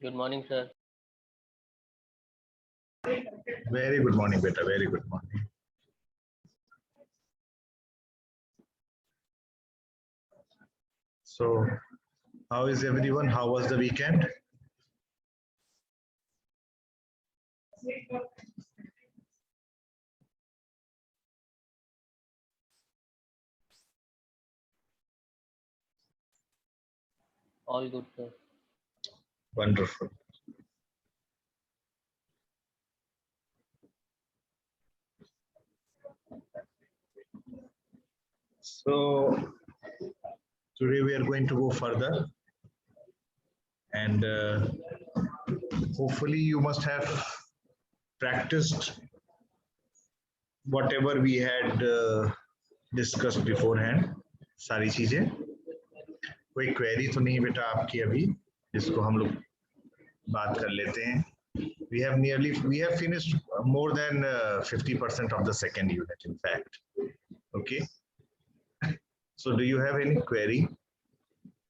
Good morning, sir. Very good morning, beta. Very good morning. So, how is everyone? How was the weekend? All good, sir. Wonderful. So, today we are going to go further, and hopefully you must have practiced whatever we had discussed beforehand. सारी चीजें कोई query तो नहीं बेटा आपकी अभी जिसको हम लोग बात कर लेते हैं. We have finished more than 50% of the second unit, in fact. Okay. So do you have any query?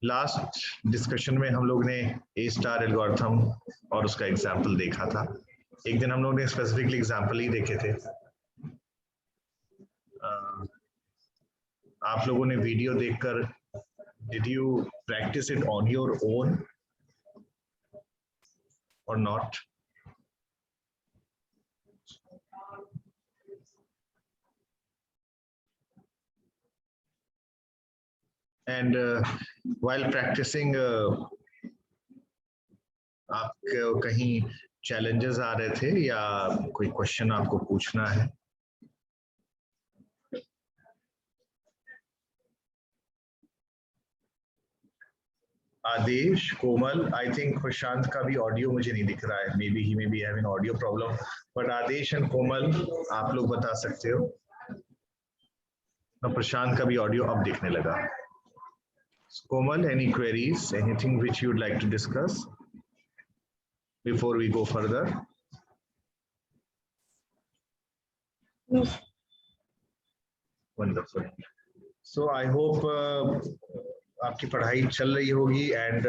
Last discussion में हम लोग ने A star algorithm और उसका example देखा था. एक दिन हम लोग ने specifically example ही देखे थे. आप लोगों ने वीडियो देखकर did you practice it on your own or not? And while practicing, आपको कहीं challenges आ रहे थे या कोई question आपको पूछना है? आदेश, कोमल, I think प्रशांत का भी ऑडियो मुझे नहीं दिख रहा है. Maybe he may be having audio problem. But Adesh and कोमल, आप लोग बता सकते हो. प्रशांत का भी ऑडियो अब दिखने लगा. Komal, any queries? Anything which you would like to discuss before we go further? No. Wonderful. So I hope आपकी पढ़ाई चल रही होगी and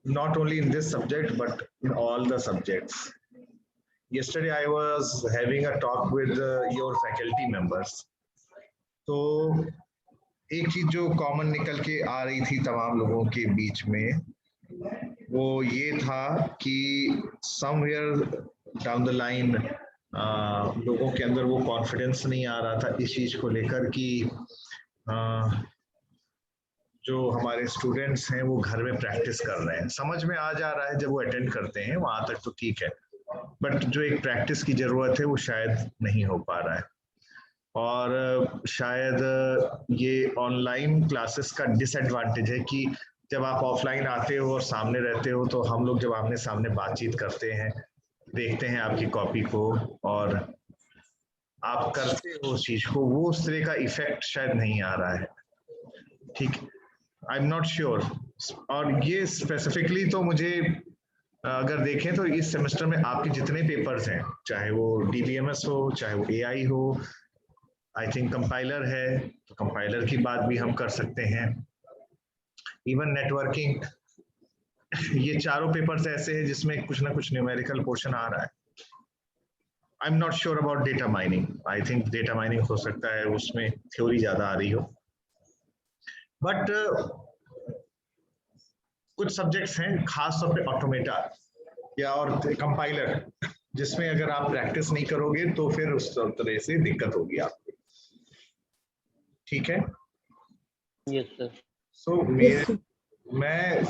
not only in this subject but in all the subjects. Yesterday I was having a talk with your faculty members. तो एक चीज जो common निकल के आ रही थी तमाम लोगों के बीच में वो ये था कि समवेयर डाउन द लाइन लोगों के अंदर वो कॉन्फिडेंस नहीं आ रहा था इस चीज को लेकर कि जो हमारे स्टूडेंट्स हैं वो घर में प्रैक्टिस कर रहे हैं. समझ में आ जा रहा है जब वो अटेंड करते हैं वहां तक तो ठीक है, बट जो एक प्रैक्टिस की जरूरत है वो शायद नहीं हो पा रहा है. और शायद ये ऑनलाइन क्लासेस का डिसएडवांटेज है कि जब आप ऑफलाइन आते हो और सामने रहते हो तो हम लोग जब आमने सामने बातचीत करते हैं, देखते हैं आपकी कॉपी को और आप करते हो उस चीज को, वो उस तरह का इफेक्ट शायद नहीं आ रहा है. ठीक, आई एम नॉट श्योर. और ये स्पेसिफिकली तो मुझे अगर देखें तो इस सेमेस्टर में आपके जितने पेपर्स हैं, चाहे वो DBMS हो चाहे वो AI हो, आई थिंक कंपाइलर है तो कंपाइलर की बात भी हम कर सकते हैं, इवन नेटवर्किंग, ये चारों पेपर्स ऐसे हैं जिसमें कुछ ना कुछ न्यूमेरिकल पोर्शन आ रहा है. I am not sure about data mining. I think data mining हो सकता है उसमें थ्योरी ज्यादा आ रही हो, बट कुछ सब्जेक्ट्स हैं खासतौर पे ऑटोमेटा या और कंपाइलर जिसमें अगर आप प्रैक्टिस नहीं करोगे तो फिर उस तरह से दिक्कत होगी आपको. ठीक है? Yes, sir. So मैं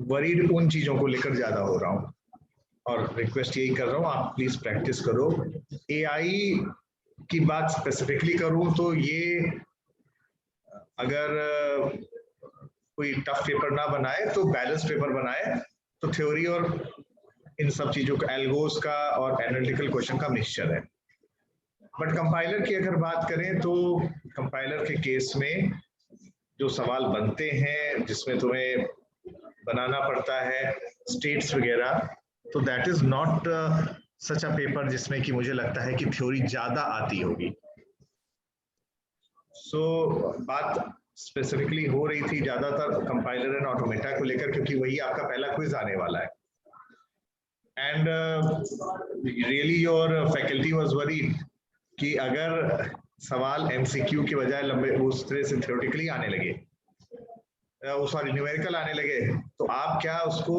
वरीड उन चीजों को लेकर ज्यादा हो रहा हूँ और रिक्वेस्ट यही कर रहा हूँ आप प्लीज प्रैक्टिस करो. AI की बात स्पेसिफिकली करूँ तो ये अगर कोई टफ पेपर ना बनाए तो बैलेंस पेपर बनाए, तो थ्योरी और इन सब चीजों का एल्गोस का और एनालिटिकल क्वेश्चन का मिक्सचर है. बट कंपाइलर की अगर बात करें तो कंपाइलर के केस में जो सवाल बनते हैं जिसमें तुम्हें बनाना पड़ता है स्टेट्स वगैरह, तो that is not such a paper जिसमें कि मुझे लगता है कि थ्योरी ज्यादा आती होगी. सो बात स्पेसिफिकली हो रही थी ज्यादातर कंपाइलर एंड ऑटोमेटा को लेकर, क्योंकि वही आपका पहला क्विज आने वाला है। And really your faculty was worried कि अगर सवाल एमसीक्यू के बजाय लंबे उस तरह से थ्योरेटिकली आने लगे, सॉरी न्यूमेरिकल आने लगे, तो आप क्या उसको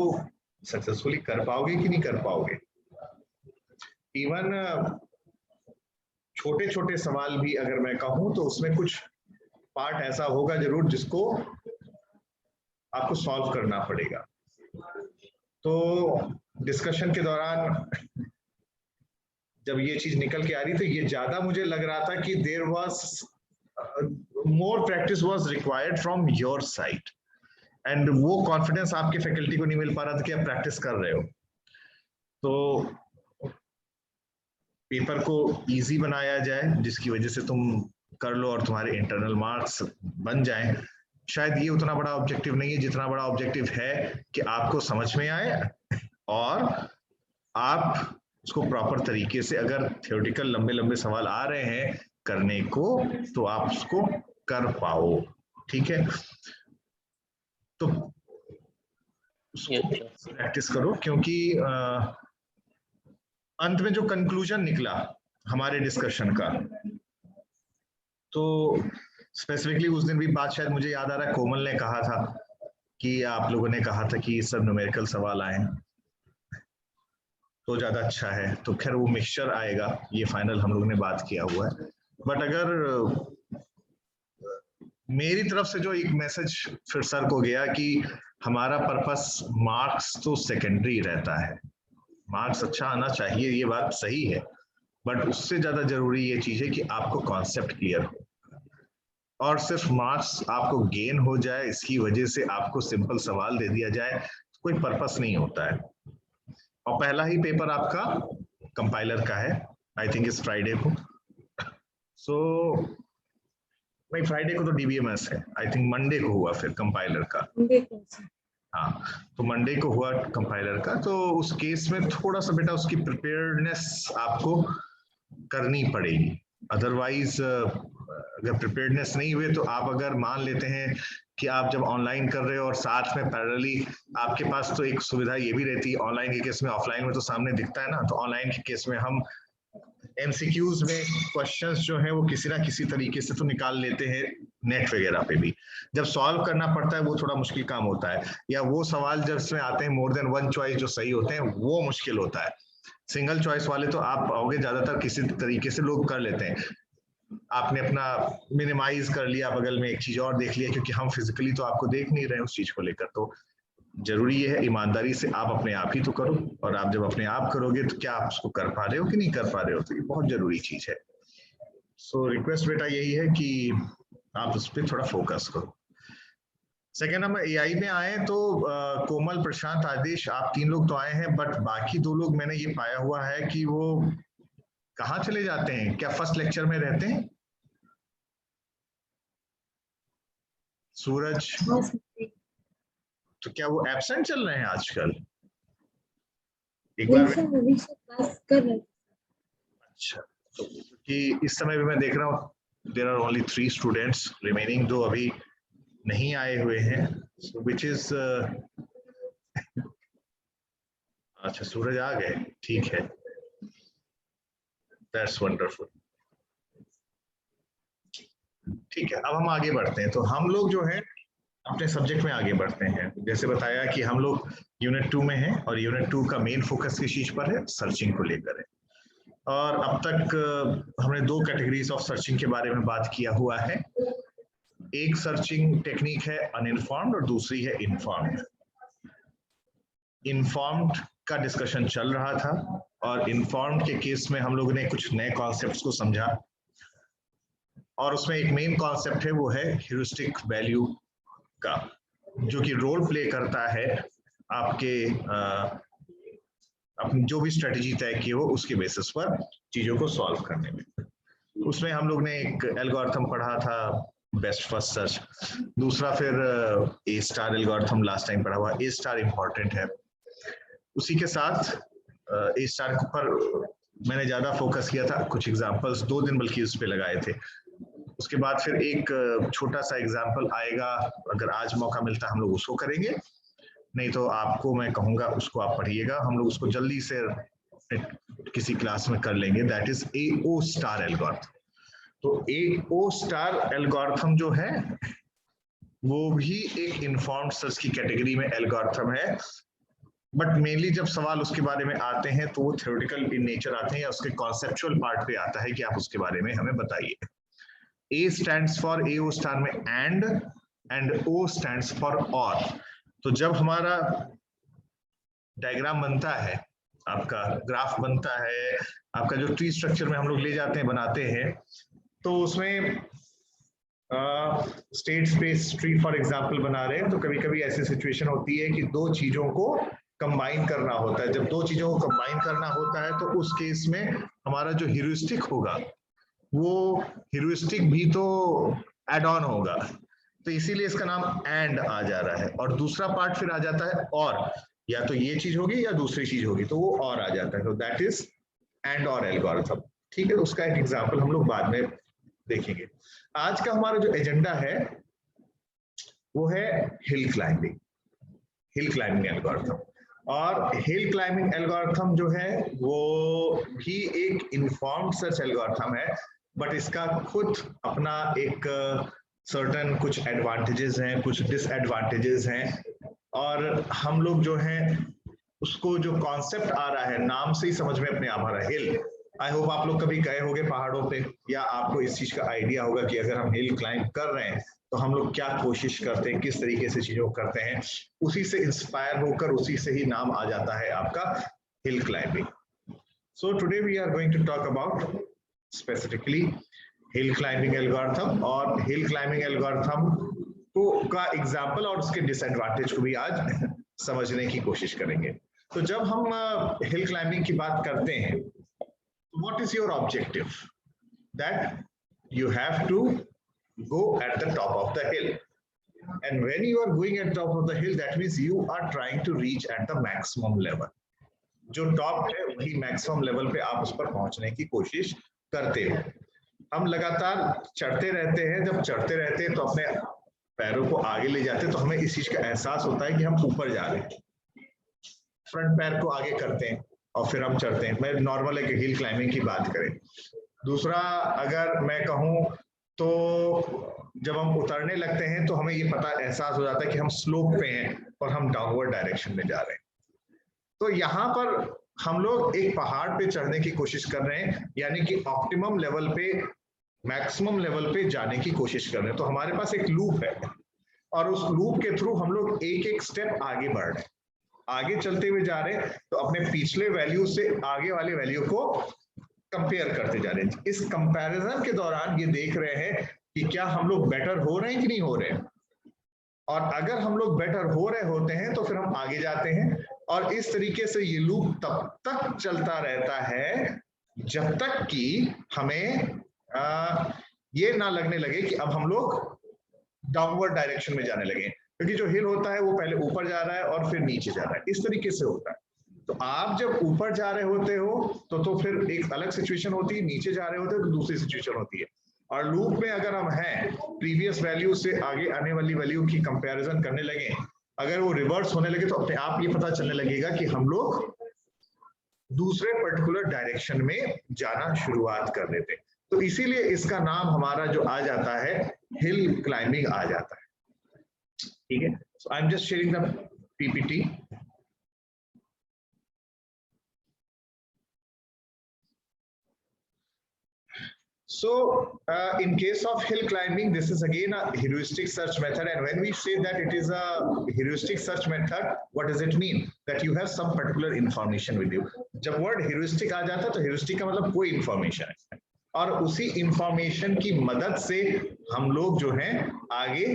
सक्सेसफुली कर पाओगे कि नहीं कर पाओगे। इवन छोटे छोटे सवाल भी अगर मैं कहूं तो उसमें कुछ पार्ट ऐसा होगा जरूर जिसको आपको सॉल्व करना पड़ेगा। तो डिस्कशन के दौरान जब ये चीज निकल के आ रही तो ये ज्यादा मुझे लग रहा था कि there was more practice was required from your side, and वो कॉन्फिडेंस आपके फैकल्टी को नहीं मिल पा रहा था कि आप प्रैक्टिस कर रहे हो। तो पेपर को इजी बनाया जाए जिसकी वजह से तुम कर लो और तुम्हारे इंटरनल मार्क्स बन जाएं। शायद ये उतना बड़ा ऑब्जेक्टिव नहीं है जितना बड़ा ऑब्जेक्टिव है कि आपको समझ में आए और आप उसको प्रॉपर तरीके से, अगर थ्योरेटिकल लंबे लंबे सवाल आ रहे हैं करने को, तो आप उसको कर पाओ। ठीक है, तो प्रैक्टिस करो, क्योंकि अंत में जो कंक्लूजन निकला हमारे डिस्कशन का, तो स्पेसिफिकली उस दिन भी बात शायद मुझे याद आ रहा है कोमल ने कहा था कि आप लोगों ने कहा था कि सब न्यूमेरिकल सवाल आए तो ज्यादा अच्छा है। तो खैर वो मिक्सचर आएगा, ये फाइनल हम लोगों ने बात किया हुआ है। बट अगर मेरी तरफ से जो एक मैसेज फिर सर को गया कि हमारा पर्पस मार्क्स तो सेकेंडरी रहता है, मार्क्स अच्छा आना चाहिए, ये बात सही है, बट उससे ज्यादा जरूरी ये चीज है कि आपको कॉन्सेप्ट क्लियर हो, और सिर्फ मार्क्स आपको गेन हो जाए इसकी वजह से आपको सिंपल सवाल दे दिया जाए, कोई पर्पस नहीं होता है। और पहला ही पेपर आपका कंपाइलर का है, आई थिंक इस फ्राइडे को। सो नहीं, फ्राइडे को तो डीबीएमएस है, आई थिंक मंडे को हुआ फिर कंपाइलर का। हाँ, तो मंडे को हुआ कंपाइलर का। तो उस केस में थोड़ा सा बेटा उसकी प्रिपेयर्डनेस आपको करनी पड़ेगी, अदरवाइज अगर प्रिपेयर्डनेस नहीं हुए तो आप अगर मान लेते हैं कि आप जब ऑनलाइन कर रहे हो और साथ में पैरेलली आपके पास तो एक सुविधा ये भी रहती है ऑनलाइन के केस में, ऑफलाइन में तो सामने दिखता है ना, तो ऑनलाइन के केस में हम एमसीक्यूज में क्वेश्चंस जो है वो किसी ना किसी तरीके से तो निकाल लेते हैं नेट वगैरह पे भी। जब सॉल्व करना पड़ता है वो थोड़ा मुश्किल काम होता है, या वो सवाल जब इसमें आते हैं मोर देन वन चॉइस जो सही होते हैं वो मुश्किल होता है। सिंगल चॉइस वाले तो आप पाओगे ज्यादातर किसी तरीके से लोग कर लेते हैं, आपने अपना मिनिमाइज कर लिया, बगल में एक चीज और देख लिया, क्योंकि हम फिजिकली तो आपको देख नहीं रहे उस चीज को लेकर। तो जरूरी ये है ईमानदारी से आप अपने आप ही तो करो, और आप जब अपने आप करोगे तो क्या आप उसको कर पा रहे हो कि नहीं कर पा रहे हो, तो ये बहुत जरूरी चीज है। सो रिक्वेस्ट बेटा यही है कि आप उस पर थोड़ा फोकस करो। सेकेंड, हम एआई में आए तो कोमल, प्रशांत, आदेश, आप 3 लोग तो आए हैं, बट बाकी 2 लोग मैंने ये पाया हुआ है कि वो कहाँ चले जाते हैं, क्या फर्स्ट लेक्चर में रहते हैं? सूरज, तो क्या वो एब्सेंट चल रहे हैं आजकल? एक बार क्लास कर रहे। अच्छा, तो कि इस समय भी मैं देख रहा हूँ there are only 3 students remaining, जो अभी नहीं आए हुए हैं, व्हिच इज अच्छा सूरज आ गए, ठीक है, दैट्स वंडरफुल। ठीक है, अब हम आगे बढ़ते हैं। तो हम लोग जो है अपने सब्जेक्ट में आगे बढ़ते हैं। जैसे बताया कि हम लोग यूनिट 2 में हैं, और यूनिट 2 का मेन फोकस किस चीज पर है? सर्चिंग को लेकर है। और अब तक हमने 2 कैटेगरीज ऑफ सर्चिंग के बारे में बात किया हुआ है। एक सर्चिंग टेक्निक है अनइन्फॉर्म्ड और दूसरी है इन्फॉर्म्ड। इन्फॉर्म्ड का डिस्कशन चल रहा था, और इन्फॉर्म्ड के केस में हम लोगों ने कुछ नए कॉन्सेप्ट्स को समझा, और उसमें एक मेन कॉन्सेप्ट है वो है ह्यूरिस्टिक वैल्यू का, जो कि रोल प्ले करता है आपके अपनी जो भी स्ट्रेटेजी तय की हो उसके बेसिस पर चीजों को सॉल्व करने में। उसमें हम लोग ने एक एल्गोरिथम पढ़ा था, बेस्ट फर्स्ट सर्च। दूसरा फिर ए स्टार एल्गोरिथम लास्ट टाइम पढ़ा हुआ, ए स्टार इंपॉर्टेंट है। उसी के साथ ए स्टार पर मैंने ज्यादा फोकस किया था, कुछ एग्जांपल्स 2 दिन बल्कि उस पर लगाए थे। उसके बाद फिर एक छोटा सा एग्जाम्पल आएगा, अगर आज मौका मिलता है हम लोग उसको करेंगे, नहीं तो आपको मैं कहूंगा उसको आप पढ़िएगा, हम लोग उसको जल्दी से किसी क्लास में कर लेंगे। That is AO star algorithm. तो AO स्टार एल्गोरिथम जो है वो भी एक इन्फॉर्म्ड सर्च की कैटेगरी में एल्गोरिथम है, बट मेनली जब सवाल उसके बारे में आते हैं तो वो थ्योरेटिकल इन नेचर आते हैं या उसके कॉन्सेप्चुअल पार्ट पे आता है कि आप उसके बारे में हमें बताइए। A stands for AO star में एंड O स्टैंड्स फॉर और। तो जब हमारा डायग्राम बनता है, आपका ग्राफ बनता है, आपका जो ट्री स्ट्रक्चर में हम लोग ले जाते हैं बनाते हैं, तो उसमें state space tree for example बना रहे हैं, तो कभी कभी ऐसी सिचुएशन होती है कि दो चीजों को कंबाइन करना होता है। जब दो चीजों को कंबाइन करना होता है तो उस केस में हमारा जो ह्यूरिस्टिक होगा वो ह्यूरिस्टिक भी तो एड ऑन होगा, तो इसीलिए इसका नाम एंड आ जा रहा है। और दूसरा पार्ट फिर आ जाता है और, या तो ये चीज होगी या दूसरी चीज होगी, तो वो और आ जाता है। तो दैट इज एंड और एल्गोरिथम। ठीक है, उसका एक एग्जांपल हम लोग बाद में देखेंगे। आज का हमारा जो एजेंडा है वो है हिल क्लाइंबिंग, हिल क्लाइंबिंग एल्गोरिथम। और हिल क्लाइंबिंग एल्गोरिथम जो है वो भी एक इन्फॉर्म्ड सर्च एल्गोरिथम है, बट इसका खुद अपना एक सर्टेन कुछ एडवांटेजेस हैं, कुछ डिसएडवांटेजेस हैं, और हम लोग जो है उसको जो कॉन्सेप्ट आ रहा है नाम से ही समझ में अपने आप आ रहा है, हिल। आई होप आप लोग कभी गए होंगे पहाड़ों पे, या आपको इस चीज का आइडिया होगा कि अगर हम हिल क्लाइंब कर रहे हैं तो हम लोग क्या कोशिश करते हैं, किस तरीके से चीजों को करते हैं, उसी से इंस्पायर होकर उसी से ही नाम आ जाता है आपका hill climbing. So today we are going to talk about specifically hill climbing algorithm, और हिल क्लाइंबिंग एल्गोरिथम को का एग्जांपल और उसके डिसएडवांटेज को भी आज समझने की कोशिश करेंगे। तो जब हम हिल क्लाइंबिंग की बात करते हैं, what is your objective? That you have to go at the top of the hill, and when you are going at top of the hill, that means you are trying to reach at the maximum level. जो top है वही maximum level पे आप उस पर पहुंचने की कोशिश करते हो। हम लगातार चढ़ते रहते हैं, जब चढ़ते रहते हैं तो अपने पैरों को आगे ले जाते हैं, तो हमें इस चीज का एहसास होता है कि हम ऊपर जा रहे हैं। फ्रंट पैर को आगे करते हैं और फिर हम चढ़ते हैं। मैं नॉर्मल एक हिल क्लाइंबिंग की बात करें। दूसरा अगर मैं कहूँ तो जब हम उतरने लगते हैं तो हमें ये पता एहसास हो जाता है कि हम स्लोप पे हैं और हम डाउनवर्ड डायरेक्शन में जा रहे हैं। तो यहाँ पर हम लोग एक पहाड़ पे चढ़ने की कोशिश कर रहे हैं, यानी कि ऑप्टिमम लेवल पे, मैक्सिमम लेवल पे जाने की कोशिश कर रहे हैं। तो हमारे पास एक लूप है और उस लूप के थ्रू हम लोग एक एक स्टेप आगे बढ़ रहे हैं, आगे चलते हुए जा रहे हैं। तो अपने पिछले वैल्यू से आगे वाले वैल्यू को कंपेयर करते जा रहे हैं। इस कंपैरिजन के दौरान ये देख रहे हैं कि क्या हम लोग बेटर हो रहे हैं कि नहीं हो रहे हैं, और अगर हम लोग बेटर हो रहे होते हैं तो फिर हम आगे जाते हैं। और इस तरीके से ये लूप तब तक चलता रहता है जब तक कि हमें ये ना लगने लगे कि अब हम लोग डाउनवर्ड डायरेक्शन में जाने लगे, क्योंकि जो हिल होता है वो पहले ऊपर जा रहा है और फिर नीचे जा रहा है, इस तरीके से होता है। तो आप जब ऊपर जा रहे होते हो तो फिर एक अलग सिचुएशन होती है, नीचे जा रहे होते हो तो दूसरी सिचुएशन होती है। और लूप में अगर हम हैं, प्रीवियस वैल्यू से आगे आने वाली वैल्यू की कंपैरिजन करने लगे, अगर वो रिवर्स होने लगे तो अपने आप ये पता चलने लगेगा कि हम लोग दूसरे पर्टिकुलर डायरेक्शन में जाना शुरुआत कर देते। तो इसीलिए इसका नाम हमारा जो आ जाता है हिल क्लाइंबिंग आ जाता है। ठीक है, so I'm just sharing the PPT. So in case of hill climbing, this is again a heuristic search method, and when we say that it is a heuristic search method, what does it mean? That you have some particular information with you. जब word heuristic आ जाता है तो heuristic का मतलब कोई information है, और उसी information की मदद से हम लोग जो हैं आगे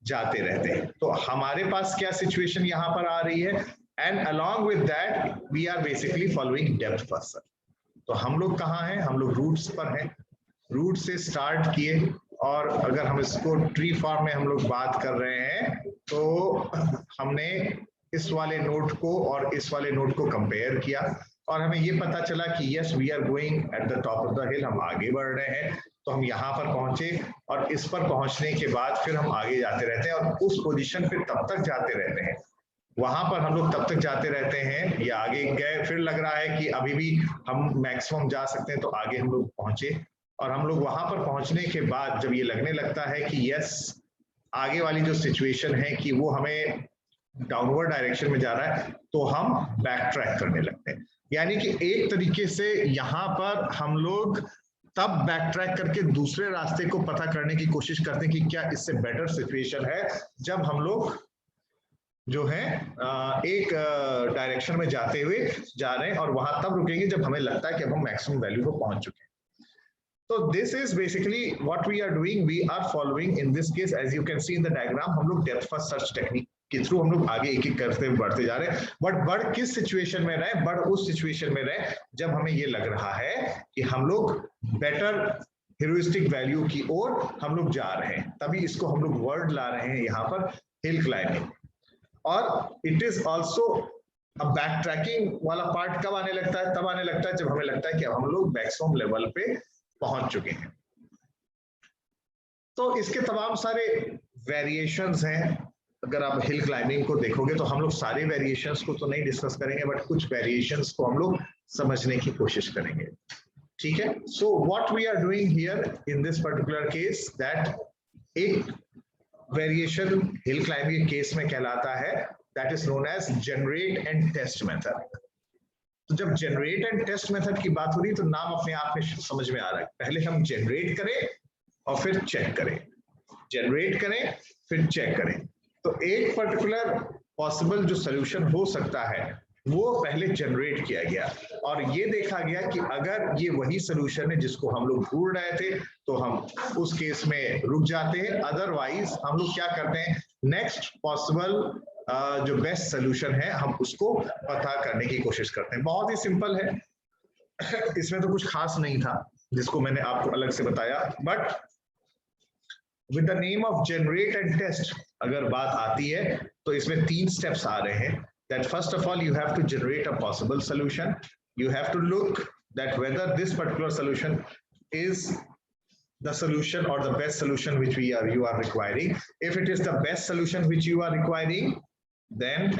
जाते रहते हैं। तो हमारे पास क्या सिचुएशन यहाँ पर आ रही है, and along with that we are basically following depth first search. तो हम लोग कहाँ हैं, हम लोग रूट्स पर हैं, रूट से स्टार्ट किए, और अगर हम इसको ट्री फॉर्म में हम लोग बात कर रहे हैं तो हमने इस वाले नोड को और इस वाले नोड को कंपेयर किया, और हमें ये पता चला कि yes we are going at the top of the hill, हम आगे बढ़ रहे हैं, तो हम यहाँ पर पहुंचे और इस पर पहुंचने के बाद फिर हम आगे जाते रहते हैं और उस पोजीशन पे तब तक जाते रहते हैं, वहां पर हम लोग तब तक जाते रहते हैं, या आगे गए फिर लग रहा है कि अभी भी हम मैक्सिमम जा सकते हैं, तो आगे हम लोग पहुंचे और हम लोग वहां पर पहुंचने के बाद जब ये लगने लगता है कि यस आगे वाली जो सिचुएशन है कि वो हमें डाउनवर्ड डायरेक्शन में जा रहा है, तो हम बैक ट्रैक करने लगते हैं। यानी कि एक तरीके से यहाँ पर हम लोग तब बैक ट्रैक करके दूसरे रास्ते को पता करने की कोशिश करते हैं कि क्या इससे बेटर सिचुएशन है, जब हम लोग जो है एक डायरेक्शन में जाते हुए जा रहे हैं और वहां तब रुकेंगे जब हमें लगता है कि अब हम मैक्सिमम वैल्यू को पहुंच चुके हैं। तो this is basically what we are doing, we are following in this case as you can see in the diagram, हम लोग डेप्थ फर्स्ट सर्च टेक्निक के थ्रू हम लोग आगे एक एक करते बढ़ते जा रहे हैं। बट बढ़ किस सिचुएशन में रहे, बढ़ उस सिचुएशन में रहे जब हमें ये लग रहा है कि हम लोग बेटर ह्यूरिस्टिक वैल्यू की ओर हम लोग जा रहे हैं, तभी इसको हम लोग वर्ड ला रहे हैं यहाँ पर हिल क्लाइंबिंग। और इट इज ऑल्सो अब बैक ट्रैकिंग वाला पार्ट कब आने लगता है, तब आने लगता है जब हमें लगता है कि अब हम लोग मैक्सिमम लेवल पे पहुंच चुके हैं। तो इसके तमाम सारे वेरिएशंस हैं, अगर आप हिल क्लाइंबिंग को देखोगे तो हम लोग सारे वेरिएशंस को तो नहीं डिस्कस करेंगे, बट कुछ वेरिएशंस को हम लोग समझने की कोशिश करेंगे, ठीक है। So what we are doing here in this particular case, that एक वेरिएशन हिल क्लाइंबिंग केस में कहलाता है, that is known as generate and test method. तो जब जनरेट एंड टेस्ट मेथड की बात हो रही है तो नाम अपने आप में समझ में आ रहा है, पहले हम जनरेट करें और फिर चेक करें, जनरेट करें फिर चेक करें। तो एक पर्टिकुलर पॉसिबल जो सोल्यूशन हो सकता है वो पहले जनरेट किया गया और ये देखा गया कि अगर ये वही सोल्यूशन है जिसको हम लोग ढूंढ रहे थे तो हम उस केस में रुक जाते हैं, अदरवाइज हम लोग क्या करते हैं, नेक्स्ट पॉसिबल जो बेस्ट सोल्यूशन है हम उसको पता करने की कोशिश करते हैं। बहुत ही सिंपल है, इसमें तो कुछ खास नहीं था जिसको मैंने आपको अलग से बताया, but with the name of generate and test अगर बात आती है तो इसमें 3 स्टेप्स आ रहे हैं। That first of all you have to generate a possible solution, you have to look that whether this particular solution is the solution or the best solution which you are requiring. If it is the best solution which you are requiring, then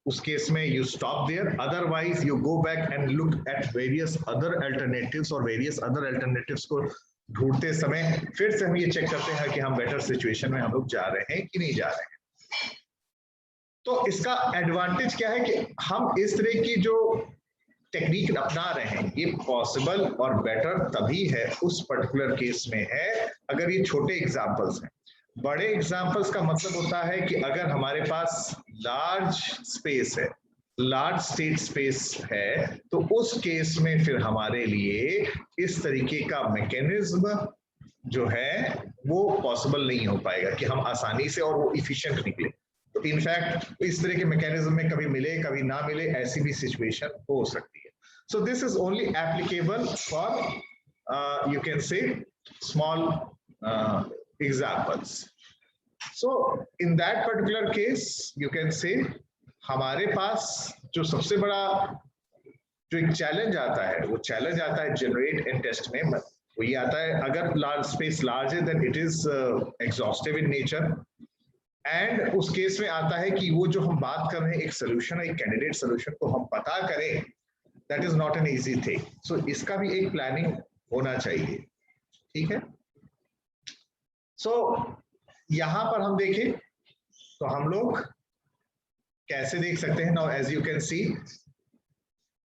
उस case में you stop there, otherwise you go back and look at various other alternatives और various other alternatives को ढूंढते समय फिर से हम ये चेक करते हैं कि हम बेटर सिचुएशन में हम लोग जा रहे हैं कि नहीं जा रहे हैं। तो इसका एडवांटेज क्या है कि हम इस तरह की जो टेक्निक अपना रहे हैं ये पॉसिबल और बेटर तभी है उस पर्टिकुलर केस में है अगर ये छोटे एग्जांपल्स हैं। बड़े एग्जांपल्स का मतलब होता है कि अगर हमारे पास लार्ज स्पेस है, लार्ज स्टेट स्पेस है, तो उस केस में फिर हमारे लिए इस तरीके का मैकेनिज्म जो है वो पॉसिबल नहीं हो पाएगा कि हम आसानी से और वो इफिशिएंट निकले। तो इनफैक्ट इस तरह के मैकेनिज्म में कभी मिले कभी ना मिले ऐसी भी सिचुएशन हो सकती है। So this is only applicable for you can से small examples. So in that particular case you can से हमारे पास जो सबसे बड़ा जो एक चैलेंज आता है वो चैलेंज आता है जनरेट एंड टेस्ट में, वो ये आता है अगर लार्ज स्पेस लार्ज है then it is exhaustive in nature, and उस केस में आता है कि वो जो हम बात कर रहे हैं एक सोल्यूशन एक कैंडिडेट सोल्यूशन को हम पता करें, that is not an easy thing. So इसका भी एक प्लानिंग होना चाहिए, ठीक है। सो यहां पर हम देखें तो हम लोग कैसे देख सकते हैं, now as you can see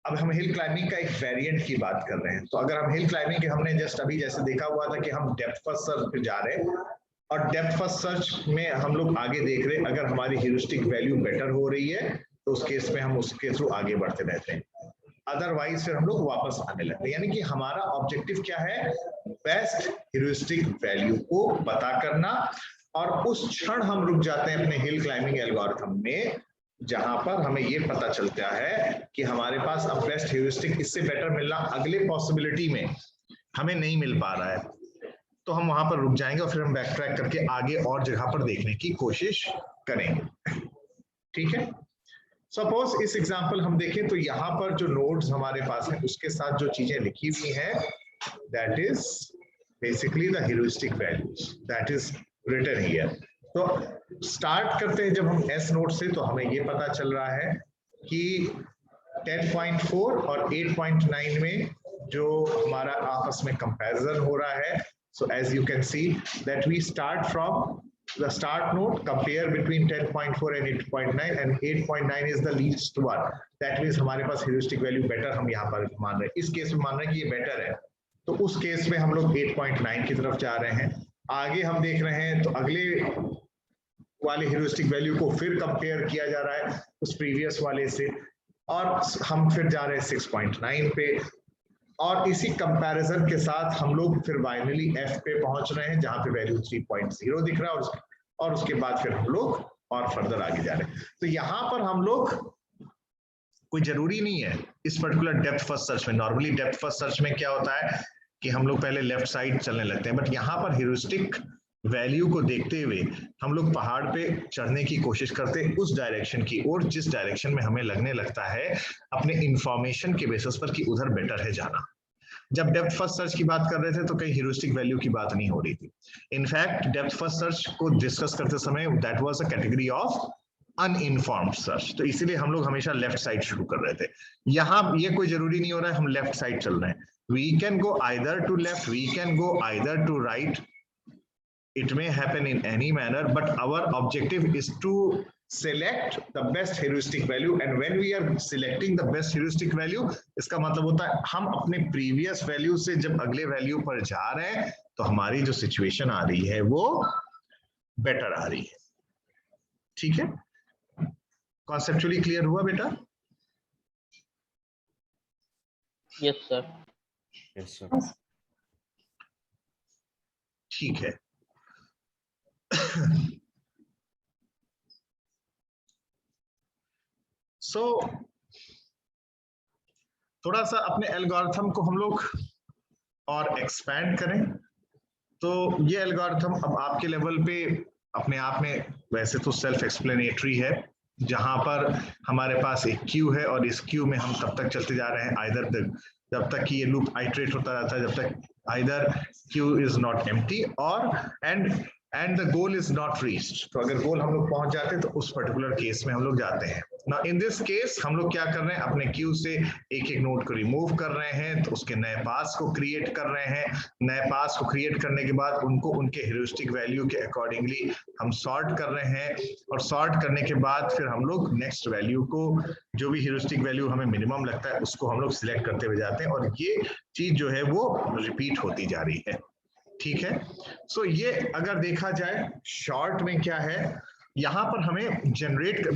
अब हम हिल क्लाइंबिंग का एक वेरिएंट की बात कर रहे हैं। तो अगर हम हिल क्लाइंबिंग के हमने जस्ट अभी जैसे देखा हुआ था कि हम डेप्थ फर्स्ट सर्च पे जा रहे हैं और डेप्थ फर्स्ट सर्च में हम लोग आगे देख रहे हैं अगर हमारी ह्यूरिस्टिक वैल्यू बेटर हो रही है तो उस केस में हम उसके थ्रू आगे बढ़ते रहते हैं, अदरवाइज फिर हम लोग वापस आने लगते हैं। यानी कि हमारा ऑब्जेक्टिव क्या है, बेस्ट ह्यूरिस्टिक वैल्यू को पता करना, और उस क्षण हम रुक जाते हैं अपने हिल क्लाइंबिंग एल्गोरिथम में जहां पर हमें ये पता चलता है कि हमारे पास अब बेस्ट ह्यूरिस्टिक इससे बेटर मिलना अगले पॉसिबिलिटी में हमें नहीं मिल पा रहा है, तो हम वहां पर रुक जाएंगे और फिर हम बैक ट्रैक करके आगे और जगह पर देखने की कोशिश करेंगे, ठीक है। सपोज इस एग्जांपल हम देखें तो यहाँ पर जो नोड्स हमारे पास हैं उसके साथ जो चीजें लिखी हुई हैं that is basically the heuristic values that is written here. तो स्टार्ट करते हैं जब हम एस नोड से, तो हमें ये पता चल रहा है कि 10.4 और 8.9 में जो हमारा आपस में कंपैरिजन हो रहा है, so as you can see that we start from the start node, compare between 10.4 and 8.9 and 8.9 is the least one. That means हमारे पास heuristic value better हम यहाँ पर मान रहे हैं, इस केस में मान रहे हैं कि ये better है, तो उस केस में हम लोग 8.9 की तरफ जा रहे हैं। आगे हम देख रहे हैं तो अगले वाले heuristic value को फिर कंपेयर किया जा रहा है उस प्रीवियस वाले से, और हम फिर जा रहे हैं 6.9 पे, और इसी कंपैरिजन के साथ हम लोग फिर फाइनली एफ पे पहुंच रहे हैं जहां पे वैल्यू 3.0 दिख रहा है, और उसके बाद फिर हम लोग और फर्दर आगे जा रहे हैं। तो यहां पर हम लोग, कोई जरूरी नहीं है इस पर्टिकुलर डेप्थ फर्स्ट सर्च में, नॉर्मली डेप्थ फर्स्ट सर्च में क्या होता है कि हम लोग पहले लेफ्ट साइड चलने लगते हैं, बट यहाँ पर ह्यूरिस्टिक वैल्यू को देखते हुए हम लोग पहाड़ पे चढ़ने की कोशिश करते हैं उस डायरेक्शन की ओर जिस डायरेक्शन में हमें लगने लगता है अपने इंफॉर्मेशन के बेसिस पर कि उधर बेटर है जाना। जब डेप्थ फर्स्ट सर्च की बात कर रहे थे तो कहीं ह्यूरिस्टिक वैल्यू की बात नहीं हो रही थी। इनफैक्ट डेप्थ फर्स्ट सर्च को डिस्कस करते समय that was a category of uninformed search, तो इसीलिए हम लोग हमेशा लेफ्ट साइड शुरू कर रहे थे। यहाँ ये कोई जरूरी नहीं हो रहा है हम लेफ्ट साइड चल रहे हैं, we can go either to left, we can go either to right, it may happen in any manner, but our objective is to select the best heuristic value, and when we are selecting the best heuristic value, इसका मतलब होता है हम अपने previous value से जब अगले value पर जा रहे हैं तो हमारी जो situation आ रही है वो better आ रही है। ठीक है, conceptually clear हुआ बेटा? Yes sir. Yes sir. ठीक है। So, थोड़ा सा अपने एल्गोरिथम को हम लोग और एक्सपैंड करें, तो ये एल्गोरिथम अब आपके लेवल पे अपने आप में वैसे तो सेल्फ एक्सप्लेनेटरी है, जहां पर हमारे पास एक क्यू है और इस क्यू में हम तब तक चलते जा रहे हैं आइदर जब तक कि ये लूप आइटरेट होता रहता है, जब तक either queue is not empty और and the goal is not reached. तो अगर गोल हम लोग पहुंच जाते हैं तो उस पर्टिकुलर केस में हम लोग जाते हैं। नाउ इन दिस केस हम लोग क्या कर रहे हैं, अपने क्यू से एक एक नोड को रिमूव कर रहे हैं, तो उसके नए पास को क्रिएट कर रहे हैं। नए पास को क्रिएट करने के बाद उनको उनके ह्यूरिस्टिक वैल्यू के अकॉर्डिंगली हम सॉर्ट कर रहे हैं, और सॉर्ट करने के बाद फिर हम लोग नेक्स्ट वैल्यू को, जो भी ह्यूरिस्टिक वैल्यू हमें मिनिमम लगता है उसको हम लोग सिलेक्ट करते हुए जाते हैं, और ये चीज जो है वो रिपीट होती जा रही है। ठीक है, सो ये अगर देखा जाए शॉर्ट में क्या है, यहां पर हमें जनरेट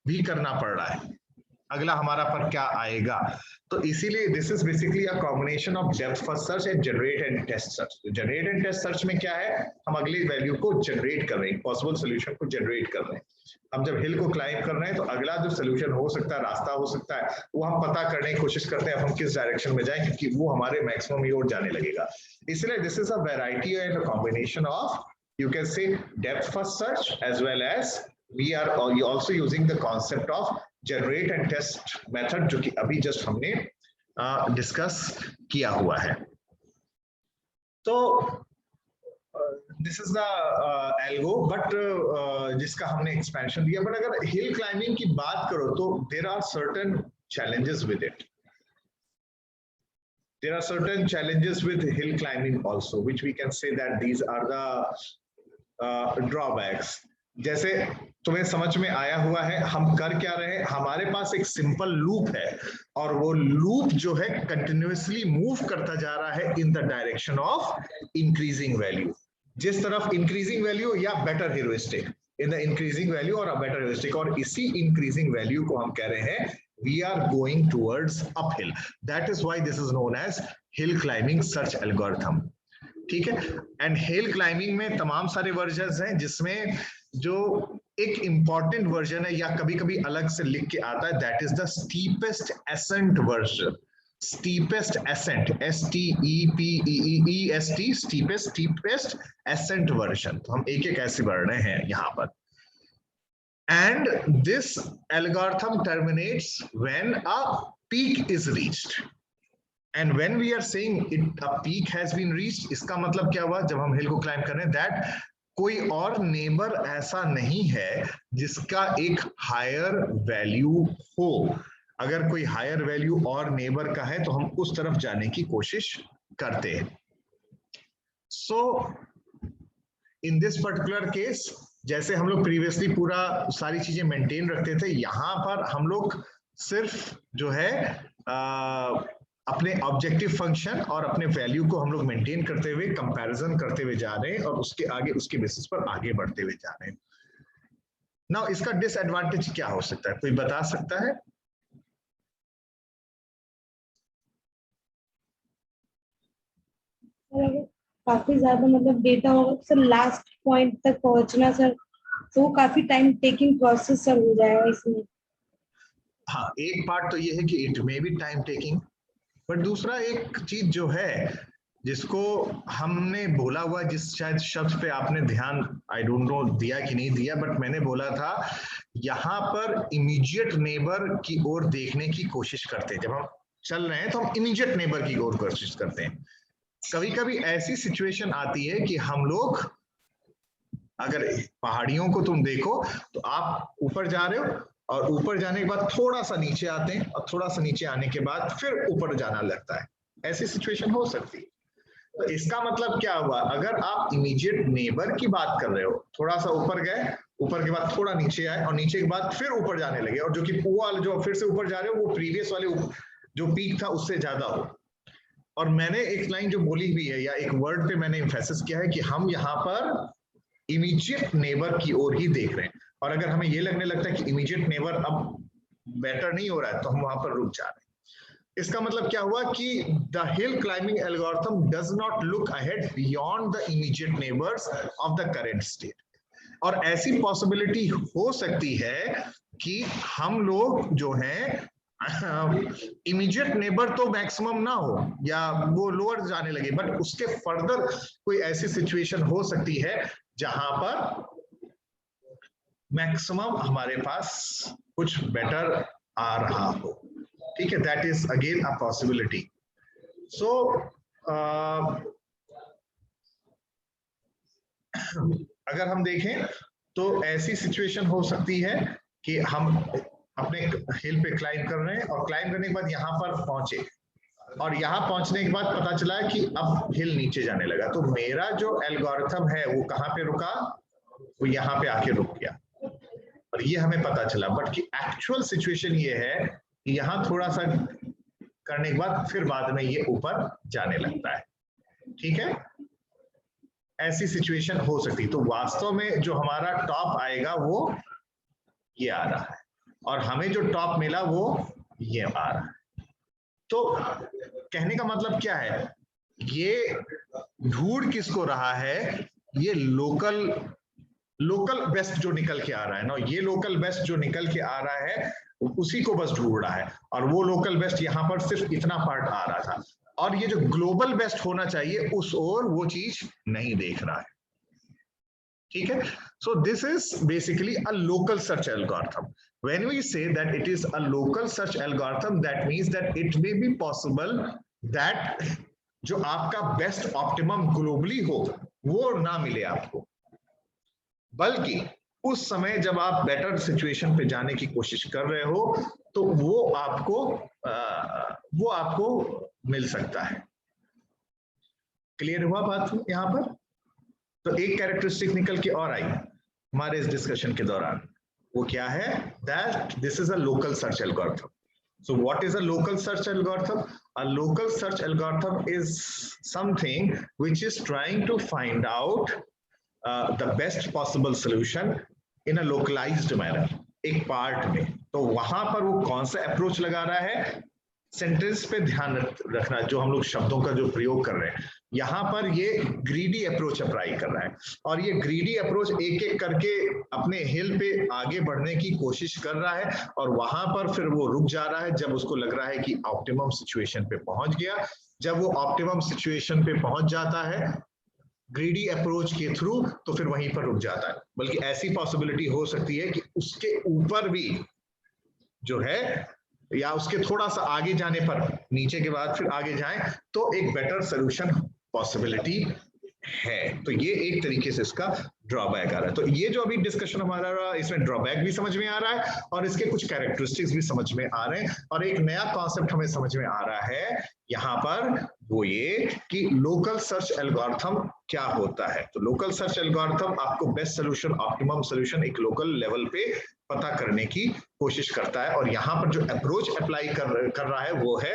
भी करना पड़ रहा है अगला हमारा पर क्या आएगा, तो इसीलिए this is basically a combination of depth first search and generate and test search. Generate and test search में क्या है, हम अगली वैल्यू को जनरेट कर रहे हैं, पॉसिबल सोल्यूशन को जनरेट कर रहे हैं। हम जब हिल को क्लाइंब कर रहे हैं तो अगला जो सोल्यूशन हो सकता है, रास्ता हो सकता है, वो हम पता करने की कोशिश करते हैं हम किस डायरेक्शन में जाएं, क्योंकि वो हमारे मैक्सिमम की ओर जाने लगेगा। इसलिए this is a variety and a combination of, you can say, depth first search, as well as we are also using the concept of generate and test method, जो कि अभी जस्ट हमने डिस्कस किया हुआ है। तो this is the algo, but जिसका हमने एक्सपेंशन दिया। बट अगर हिल क्लाइंबिंग की बात करो तो there are certain challenges with it. There are certain challenges with hill climbing also, which we can say that these are the drawbacks. जैसे तुम्हें समझ में आया हुआ है हम कर क्या रहे हैं, हमारे पास एक सिंपल लूप है और वो लूप जो है कंटिन्यूअसली मूव करता जा रहा है in the direction of increasing value. जिस तरफ इंक्रीजिंग वैल्यू या better heuristic, in the increasing value और अ बेटर ह्यूरिस्टिक, और इसी इंक्रीजिंग वैल्यू को हम कह रहे हैं we are going towards uphill. That is why this is known as hill climbing search algorithm. ठीक है, एंड हिल क्लाइंबिंग में तमाम सारे वर्जन्स हैं, जिसमें जो एक इंपॉर्टेंट वर्जन है या कभी कभी अलग से लिख के आता है, that is the steepest ascent version. Steepest ascent, STEPEST, steepest ascent version. तो हम एक एक ऐसे बढ़ रहे हैं यहाँ पर। and this algorithm terminates when a peak is reached. And when we are saying a peak has been reached, इसका मतलब क्या हुआ? जब हम हिल को क्लाइंब कर रहे हैं, that कोई और नेबर ऐसा नहीं है जिसका एक हायर वैल्यू हो। अगर कोई हायर वैल्यू और नेबर का है तो हम उस तरफ जाने की कोशिश करते हैं। सो इन दिस पर्टिकुलर केस, जैसे हम लोग प्रीवियसली पूरा सारी चीजें मेंटेन रखते थे, यहां पर हम लोग सिर्फ जो है अपने ऑब्जेक्टिव फंक्शन और अपने वैल्यू को हम लोग मेंटेन करते हुए कंपैरिजन करते हुए जा रहे हैं और उसके आगे उसके बेसिस पर आगे बढ़ते हुए जा रहे हैं। नाउ इसका डिसएडवांटेज क्या हो सकता है, कोई बता सकता है? काफी ज्यादा मतलब डेटा होगा सर, लास्ट पॉइंट तक पहुंचना सर, तो काफी टाइम टेकिंग प्रोसेस सर हो जाएगा इसमें। हाँ, एक पार्ट तो ये है कि it may be time taking, but दूसरा एक चीज जो है जिसको हमने बोला हुआ, जिस शायद शब्द पे आपने ध्यान आई डोंट नो दिया कि नहीं दिया, बट मैंने बोला था यहाँ पर इमीडिएट नेबर की ओर देखने की कोशिश करते हैं। जब हम चल रहे हैं तो हम इमीडिएट नेबर की ओर कोशिश करते हैं। कभी कभी ऐसी सिचुएशन आती है कि हम लोग, अगर पहाड़ियों को तुम देखो तो आप ऊपर जा रहे हो और ऊपर जाने के बाद थोड़ा सा नीचे आते हैं और थोड़ा सा नीचे आने के बाद फिर ऊपर जाना लगता है, ऐसी सिचुएशन हो सकती है। तो इसका मतलब क्या हुआ? अगर आप इमीडिएट नेबर की बात कर रहे हो, थोड़ा सा ऊपर गए, ऊपर के बाद थोड़ा नीचे आए और नीचे के बाद फिर ऊपर जाने लगे, और जो कि वो वाले जो फिर से ऊपर जा रहे हो वो प्रीवियस वाले जो पीक था उससे ज्यादा हो। और मैंने एक लाइन जो बोली हुई है या एक वर्ड पे मैंने एम्फेसिस किया है कि हम यहाँ पर इमीडिएट नेबर की ओर ही देख रहे हैं, और अगर हमें ये लगने लगता है कि इमीडिएट नेबर अब बेटर नहीं हो रहा है तो हम वहां पर रुक जा रहे हैं। इसका मतलब क्या हुआ कि the hill climbing algorithm does not look ahead beyond the immediate neighbours of the current state. और ऐसी पॉसिबिलिटी हो सकती है कि हम लोग जो हैं इमीडिएट नेबर तो मैक्सिमम ना हो या वो लोअर जाने लगे, बट उसके फर्दर कोई ऐसी सिचुएशन हो सकती है जहां पर मैक्सिमम हमारे पास कुछ बेटर आ रहा हो। ठीक है, that is again a possibility. So अगर हम देखें तो ऐसी सिचुएशन हो सकती है कि हम अपने हिल पे क्लाइंब कर रहे हैं और क्लाइंब करने के बाद यहाँ पर पहुंचे, और यहाँ पहुंचने के बाद पता चला कि अब हिल नीचे जाने लगा, तो मेरा जो एल्गोरिथम है वो कहाँ पे रुका? वो यहाँ पे आके रुक गया, और ये हमें पता चला। बट कि एक्चुअल सिचुएशन ये है कि यहाँ थोड़ा सा करने के बाद फिर बाद में ये ऊपर जाने लगता है। ठीक है, ऐसी सिचुएशन हो सकती। तो वास्तव में जो हमारा टॉप आएगा वो ये आ रहा है, और हमें जो टॉप मिला वो ये आ रहा है। तो कहने का मतलब क्या है? ये ढूंढ किसको रहा है? ये लोकल बेस्ट जो निकल के आ रहा है ना, ये लोकल बेस्ट जो निकल के आ रहा है उसी को बस ढूंढ रहा है, और वो लोकल बेस्ट यहाँ पर सिर्फ इतना पार्ट आ रहा था, और ये जो ग्लोबल बेस्ट होना चाहिए उस ओर वो चीज नहीं देख रहा है। ठीक है, so this is basically a local search algorithm. When we say that it is a local search algorithm, that means that it may be possible that जो आपका बेस्ट ऑप्टिमम ग्लोबली हो वो ना मिले आपको, बल्कि उस समय जब आप बेटर सिचुएशन पे जाने की कोशिश कर रहे हो तो वो आपको मिल सकता है। क्लियर हुआ बात यहां पर? तो एक कैरेक्टरिस्टिक निकल के और आई हमारे इस डिस्कशन के दौरान, वो क्या है? That this is a local search algorithm. So what is a local search algorithm? A local search algorithm is something which is trying to find out the best possible solution in a localised manner, एक part में। तो वहां पर वो कौन सा approach लगा रहा है? सेंटेंस पे ध्यान रखना, जो हम लोग शब्दों का जो प्रयोग कर रहे हैं, यहाँ पर ये ग्रीडी अप्रोच अप्लाई कर रहा है, और ये ग्रीडी अप्रोच एक एक करके अपने हिल पे आगे बढ़ने की कोशिश कर रहा है, और वहां पर फिर वो रुक जा रहा है जब उसको लग रहा है कि ऑप्टिमम सिचुएशन पे पहुंच गया। जब वो ऑप्टिमम सिचुएशन पे पहुंच जाता है ग्रीडी अप्रोच के थ्रू, तो फिर वहीं पर रुक जाता है। बल्कि ऐसी पॉसिबिलिटी हो सकती है कि उसके ऊपर भी जो है या उसके थोड़ा सा आगे जाने पर, नीचे के बाद फिर आगे जाएं तो एक बेटर सोल्यूशन पॉसिबिलिटी है। तो ये एक तरीके से इसका ड्रॉबैक आ रहा है। तो ये जो अभी डिस्कशन हमारा रहा, इसमें ड्रॉबैक भी समझ में आ रहा है और इसके कुछ कैरेक्टरिस्टिक्स भी समझ में आ रहे हैं, और एक नया कॉन्सेप्ट हमें समझ में आ रहा है यहाँ पर, वो ये कि लोकल सर्च एल्गोरिथम क्या होता है। तो लोकल सर्च एल्गोरिथम आपको बेस्ट सोल्यूशन, ऑप्टिमम सोल्यूशन एक लोकल लेवल पे पता करने की कोशिश करता है, और यहाँ पर जो अप्रोच अप्लाई कर रहा है वो है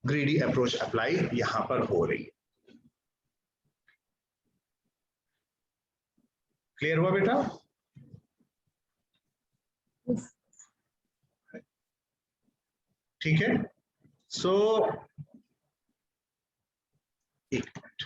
ग्रीडी अप्रोच अप्लाई यहाँ पर हो रही है। क्लियर हुआ बेटा? ठीक है। सो एक मिनट,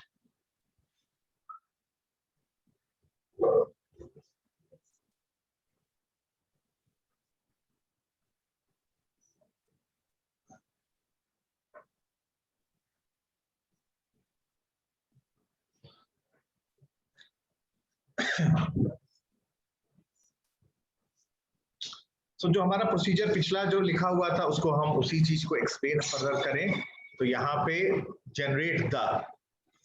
तो जो हमारा प्रोसीजर पिछला जो लिखा हुआ था उसको हम उसी चीज को एक्सप्लेन फर्दर करें। तो यहाँ पे जनरेट द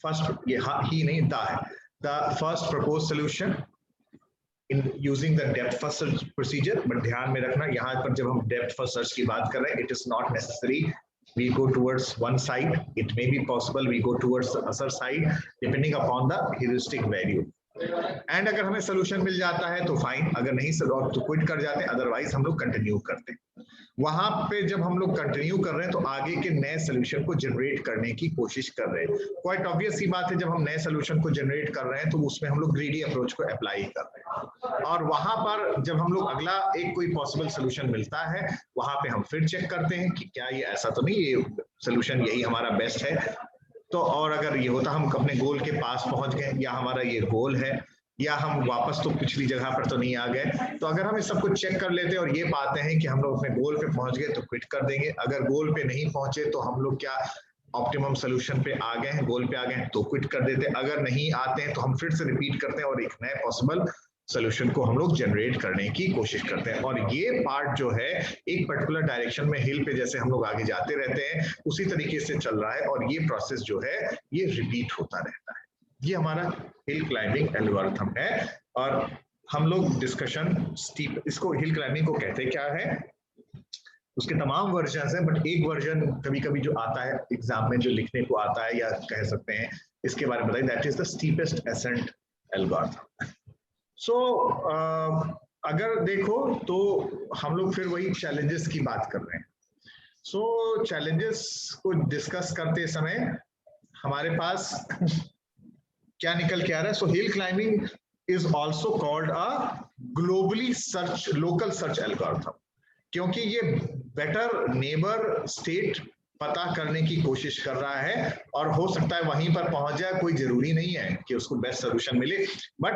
फर्स्ट, ये ही नहीं द है, the first propose solution in using the depth first search procedure. But ध्यान में रखना यहाँ पर जब हम डेप्थ फर्स्ट सर्च की बात कर रहे हैं, it is not necessary we go towards one side. It may be possible we go towards the other side depending upon the heuristic value. And अगर हमें सोल्यूशन मिल जाता है तो फाइन, अगर नहीं तो क्विट कर जाते हैं, अदरवाइज हम लोग कंटिन्यू करते हैं। वहां पे जब हम लोग कंटिन्यू कर रहे हैं तो आगे के नए सोल्यूशन को जनरेट करने की कोशिश कर रहे हैं। क्वाइट ऑब्वियस सी बात है, जब हम नए सोल्यूशन को जनरेट कर रहे हैं तो उसमें हम लोग ग्रीडी अप्रोच को अप्लाई कर रहे हैं, और वहां पर जब हम लोग अगला एक कोई पॉसिबल सोल्यूशन मिलता है वहां पे हम फिर चेक करते हैं कि क्या ये ऐसा तो नहीं, ये सोल्यूशन यही हमारा बेस्ट है। तो और अगर ये होता हम अपने गोल के पास पहुंच गए, या हमारा ये गोल है, या हम वापस तो पिछली जगह पर तो नहीं आ गए, तो अगर हम इस सब कुछ चेक कर लेते हैं और ये पाते हैं कि हम लोग अपने गोल पे पहुंच गए तो क्विट कर देंगे। अगर गोल पे नहीं पहुंचे तो हम लोग क्या ऑप्टिमम सोल्यूशन पे आ गए हैं, गोल पे आ गए हैं तो क्विट कर देते हैं। अगर नहीं आते हैं तो हम फिर से रिपीट करते हैं और एक नए पॉसिबल सोल्यूशन को हम लोग जनरेट करने की कोशिश करते हैं। और ये पार्ट जो है एक पर्टिकुलर डायरेक्शन में हिल पे जैसे हम लोग आगे जाते रहते हैं उसी तरीके से चल रहा है, और ये प्रोसेस जो है ये रिपीट होता रहता है। ये हमारा हिल क्लाइंबिंग एल्गोरिथम है, और हम लोग डिस्कशन स्टीप, इसको हिल क्लाइंबिंग को कहते क्या है, उसके तमाम वर्जन हैं, बट एक वर्जन कभी कभी जो आता है एग्जाम में जो लिखने को आता है, या कह सकते हैं इसके बारे में बताइए, that is the steepest ascent algorithm. So अगर देखो तो हम लोग फिर वही चैलेंजेस की बात कर रहे हैं। सो चैलेंजेस को डिस्कस करते समय हमारे पास क्या निकल के आ रहा है? So hill climbing is also called a globally search local search algorithm, क्योंकि ये बेटर नेबर स्टेट पता करने की कोशिश कर रहा है, और हो सकता है वहीं पर पहुंच जाए, कोई जरूरी नहीं है कि उसको बेस्ट सोल्यूशन मिले, बट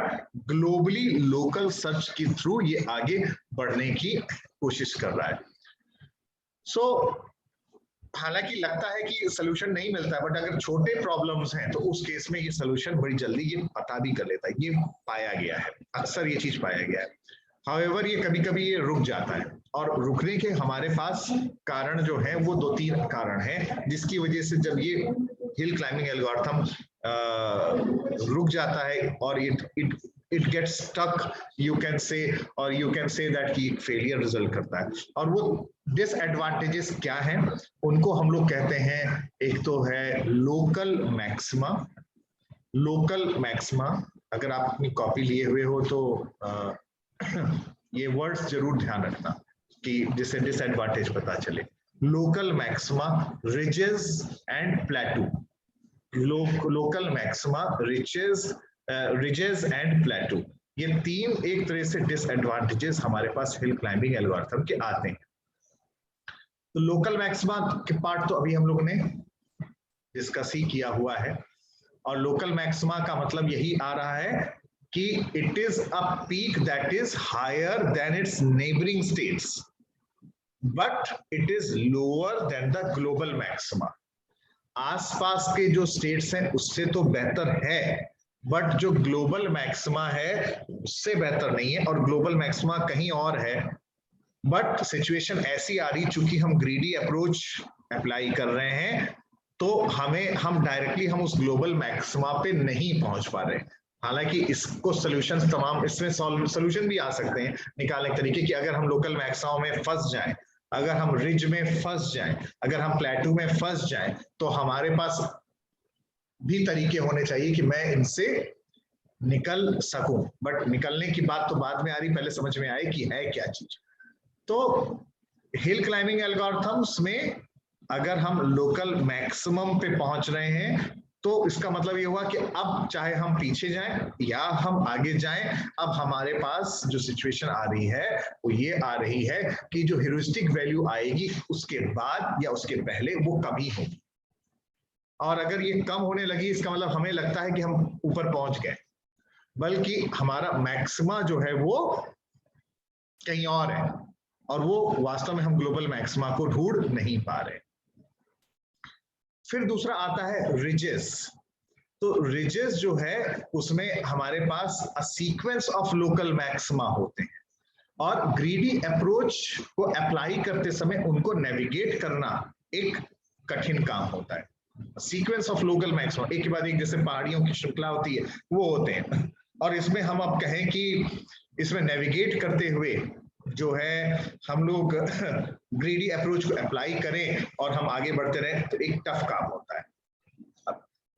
ग्लोबली लोकल सर्च के थ्रू ये आगे बढ़ने की कोशिश कर रहा है। सो हालांकि लगता है कि सोल्यूशन नहीं मिलता है, बट अगर छोटे प्रॉब्लम्स हैं तो उस केस में ये सोल्यूशन बड़ी जल्दी ये पता भी कर लेता है। ये पाया गया है, अक्सर ये चीज पाया गया है। हाउएवर ये कभी कभी ये रुक जाता है, और रुकने के हमारे पास कारण जो है वो 2-3 कारण हैं, जिसकी वजह से जब ये हिल क्लाइंबिंग एल्गोरिथम रुक जाता है और it gets stuck, you can say, और यू कैन से दैट कि फेलियर रिजल्ट करता है। और वो डिसएडवांटेजेस क्या हैं उनको हम लोग कहते हैं, एक तो है लोकल मैक्सिमा। लोकल मैक्सिमा, अगर आप अपनी कॉपी लिए हुए हो तो ये वर्ड्स जरूर ध्यान रखना कि जिससे डिसएडवांटेज पता चले। Local maxima, ridges and प्लेटू। Local maxima, ridges and प्लेटू, ये 3 एक तरह से डिसएडवांटेजेस हमारे पास हिल क्लाइंबिंग एल्गोरिथम के आते हैं। तो लोकल मैक्सिमा के पार्ट तो अभी हम लोगों ने डिस्कस ही किया हुआ है, और लोकल मैक्सिमा का मतलब यही आ रहा है कि it is a peak that is higher than its neighbouring states, but it is lower than the global maxima. आसपास के जो स्टेट्स हैं उससे तो बेहतर है, बट जो ग्लोबल मैक्सिमा है उससे बेहतर नहीं है, और ग्लोबल मैक्सिमा कहीं और है, बट सिचुएशन ऐसी आ रही, चूंकि हम ग्रीडी अप्रोच अप्लाई कर रहे हैं, तो हम डायरेक्टली उस ग्लोबल मैक्सिमा पे नहीं पहुंच पा रहे। हालांकि इसको सोल्यूशन तमाम, इसमें सोल्यूशन भी आ सकते हैं निकालने के तरीके कि अगर हम लोकल मैक्सिमा में फंस जाएं, अगर हम रिज में फंस जाएं, अगर हम प्लेटू में फंस जाएं, तो हमारे पास भी तरीके होने चाहिए कि मैं इनसे निकल सकूं। बट निकलने की बात तो बाद में आ रही, पहले समझ में आए कि है क्या चीज। तो हिल क्लाइंबिंग एल्गोरिथम्स में अगर हम लोकल मैक्सिमम पे पहुंच रहे हैं, तो इसका मतलब ये हुआ कि अब चाहे हम पीछे जाएं या हम आगे जाएं, अब हमारे पास जो सिचुएशन आ रही है वो ये आ रही है कि जो ह्यूरिस्टिक वैल्यू आएगी उसके बाद या उसके पहले वो कम ही होगी। और अगर ये कम होने लगी, इसका मतलब हमें लगता है कि हम ऊपर पहुंच गए, बल्कि हमारा मैक्सिमा जो है वो कहीं और है, और वो वास्तव में हम ग्लोबल मैक्सिमा को ढूंढ नहीं पा रहे। फिर दूसरा आता है रिजेस। तो रिजेस जो है उसमें हमारे पास a sequence of local maxima होते हैं, और ग्रीडी अप्रोच को अप्लाई करते समय उनको नेविगेट करना एक कठिन काम होता है। सीक्वेंस ऑफ लोकल मैक्सिमा, एक के बाद एक, जैसे पहाड़ियों की श्रृंखला होती है, वो होते हैं। और इसमें हम अब कहें कि इसमें नेविगेट करते हुए जो है हम लोग ग्रीडी अप्रोच को अप्लाई करें और हम आगे बढ़ते रहें, तो एक टफ काम होता है।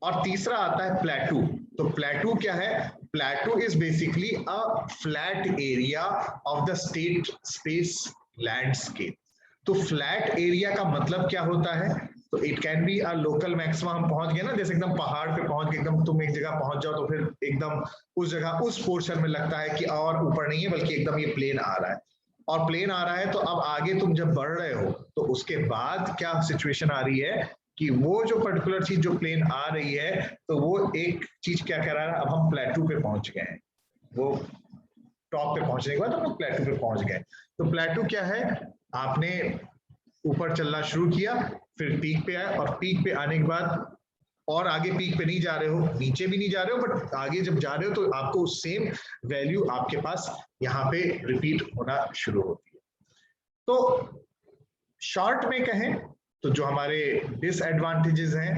और तीसरा आता है प्लेटू। तो प्लेटू क्या है? प्लेटू is basically a flat area of the state space landscape. तो फ्लैट एरिया का मतलब क्या होता है? तो it can be a local maxima. हम पहुंच गए ना, जैसे एकदम पहाड़ पे पहुंच के एकदम तुम एक जगह पहुंच जाओ, तो फिर एकदम उस जगह उस पोर्शन में लगता है कि और ऊपर नहीं है, बल्कि एकदम ये प्लेन आ रहा है। और प्लेन आ रहा है तो अब आगे तुम जब बढ़ रहे हो, तो उसके बाद क्या सिचुएशन आ रही है कि वो जो पर्टिकुलर चीज जो प्लेन आ रही है, तो वो एक चीज क्या कह रहा है, अब हम प्लेटू पे पहुंच गए हैं। वो टॉप पे पहुंचने के बाद हम प्लेटू पे पहुंच गए। तो प्लेटू क्या है? आपने ऊपर चलना शुरू किया, फिर पीक पे आए, और पीक पे आने के बाद और आगे पीक पे नहीं जा रहे हो, नीचे भी नहीं जा रहे हो, बट आगे जब जा रहे हो तो आपको सेम वैल्यू आपके पास यहाँ पे रिपीट होना शुरू होती है। तो शॉर्ट में कहें तो जो हमारे डिसएडवांटेजेस हैं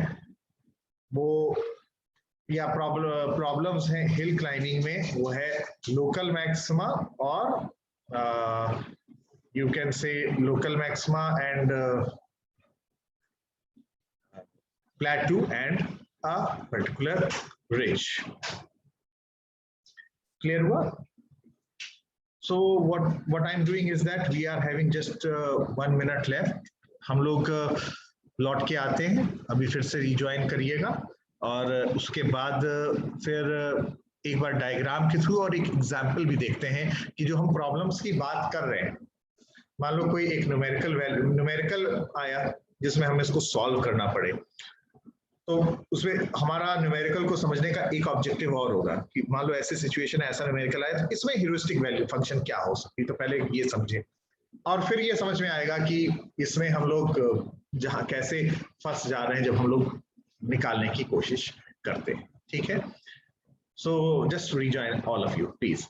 वो, या प्रॉब्लम्स हैं हिल क्लाइंबिंग में, वो है लोकल मैक्सिमा, और you can say local maxima and plateau and a particular ridge. Clear हुआ? So what I'm doing is that we are having just 1 minute left. हम लोग लौट के आते हैं, अभी फिर से रिज्वाइन करिएगा, और उसके बाद फिर एक बार डायग्राम के थ्रू और एक एग्जाम्पल भी देखते हैं कि जो हम प्रॉब्लम्स की बात कर रहे हैं, मान लो कोई एक न्यूमेरिकल आया जिसमें हमें इसको सॉल्व करना पड़े, तो उसमें हमारा न्यूमेरिकल को समझने का एक ऑब्जेक्टिव और होगा कि मान लो ऐसे सिचुएशन है, ऐसा न्यूमेरिकल आया, तो इसमें ह्यूरिस्टिक वैल्यू फंक्शन क्या हो सकती है, तो पहले ये समझे, और फिर ये समझ में आएगा कि इसमें हम लोग जहां कैसे फंस जा रहे हैं जब हम लोग निकालने की कोशिश करते हैं। ठीक है? So just rejoin all of you please.